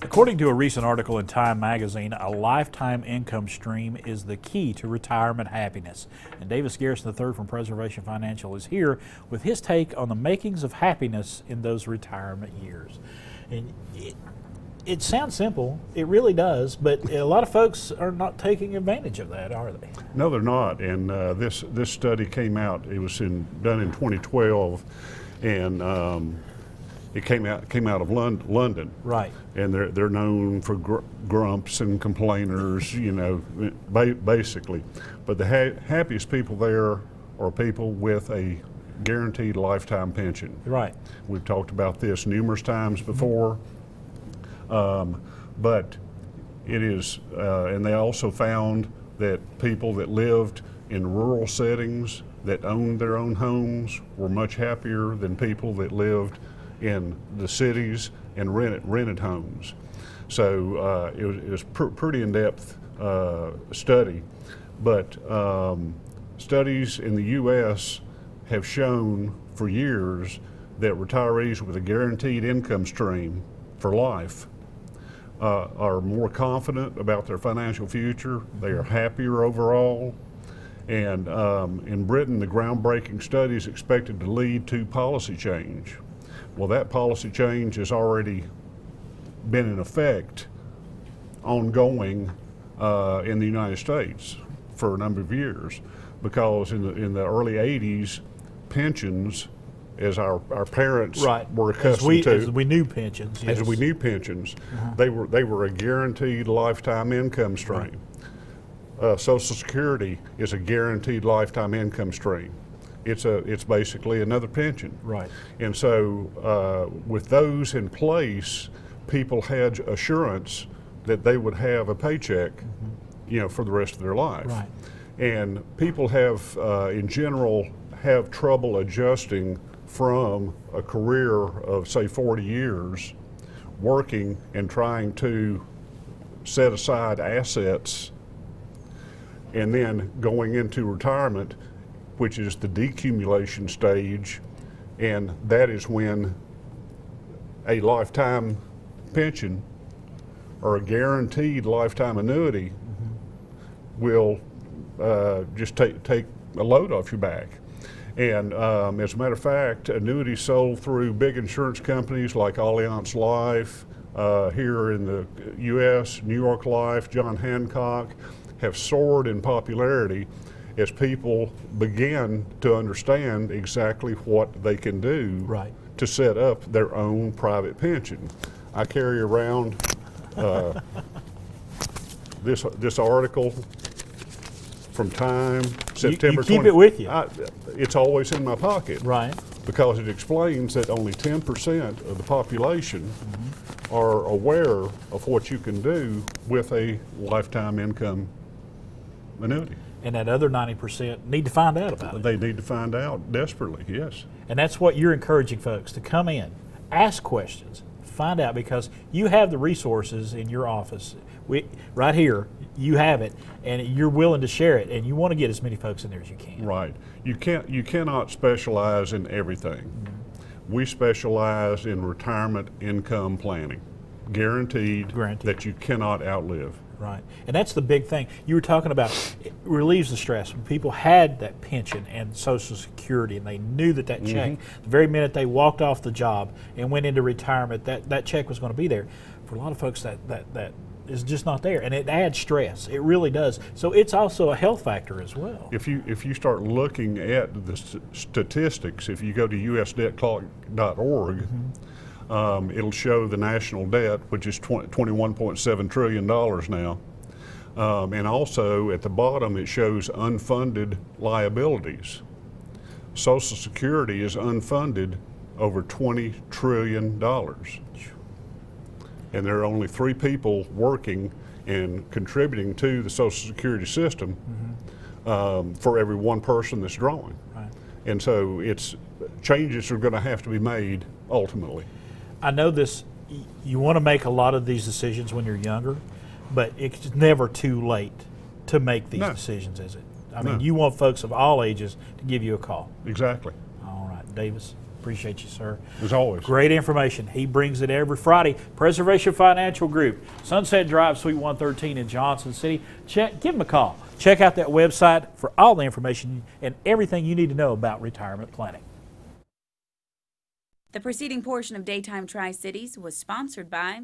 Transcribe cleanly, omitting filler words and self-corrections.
According to a recent article in Time magazine, a lifetime income stream is the key to retirement happiness. And Garrison the Third from Preservation Financial is here with his take on the makings of happiness in those retirement years. And it sounds simple, it really does, but a lot of folks are not taking advantage of that, are they? No, they're not. And this study came out. It was done in 2012, and it came out of London. Right. And they're known for grumps and complainers, you know, basically. But the happiest people there are people with a guaranteed lifetime pension. Right. We've talked about this numerous times before. But it is, and they also found that people that lived in rural settings that owned their own homes were much happier than people that lived in the cities and rented homes. So it was pretty in-depth study. But studies in the U.S. have shown for years that retirees with a guaranteed income stream for life are more confident about their financial future. They are happier overall. And in Britain, the groundbreaking study is expected to lead to policy change. Well, that policy change has already been in effect ongoing in the United States for a number of years, because in the early 80s, pensions, as our parents were accustomed to, as we knew pensions, yes. As we knew pensions, they were a guaranteed lifetime income stream. Right. Social Security is a guaranteed lifetime income stream. It's basically another pension. Right. And so with those in place, people had assurance that they would have a paycheck, you know, for the rest of their life. Right. And people have, in general, have trouble adjusting from a career of, say, 40 years working and trying to set aside assets and then going into retirement, which is the decumulation stage, and that is when a lifetime pension or a guaranteed lifetime annuity will just take a load off your back. And as a matter of fact, annuities sold through big insurance companies like Allianz Life here in the U.S., New York Life, John Hancock, have soared in popularity as people begin to understand exactly what they can do to set up their own private pension. I carry around this article from Time, September 20. You keep it with you. It's always in my pocket. Right. Because it explains that only 10% of the population are aware of what you can do with a lifetime income annuity. And that other 90% need to find out about it. They need to find out desperately, yes. And that's what you're encouraging folks to come in, ask questions, find out, because you have the resources in your office. Right here, you have it, and you're willing to share it, and you want to get as many folks in there as you can. Right. You cannot specialize in everything. We specialize in retirement income planning, guaranteed that you cannot outlive. Right. And that's the big thing. You were talking about, it relieves the stress. When people had that pension and Social Security and they knew that check, the very minute they walked off the job and went into retirement, that check was going to be there. For a lot of folks, that is just not there, and it adds stress. It really does. So it's also a health factor as well. If you start looking at the statistics, if you go to usdebtclock.org, it'll show the national debt, which is $21.7 trillion now. And also at the bottom it shows unfunded liabilities. Social Security is unfunded over $20 trillion. And there are only 3 people working and contributing to the Social Security system for every 1 person that's drawing. Right. And so changes are going to have to be made ultimately. I know this, you want to make a lot of these decisions when you're younger, but it's never too late to make these decisions, is it? I mean, you want folks of all ages to give you a call. Exactly. All right, Davis. Appreciate you, sir. As always. Great information. He brings it every Friday. Preservation Financial Group, Sunset Drive, Suite 113 in Johnson City. Give him a call. Check out that website for all the information and everything you need to know about retirement planning. The preceding portion of Daytime Tri-Cities was sponsored by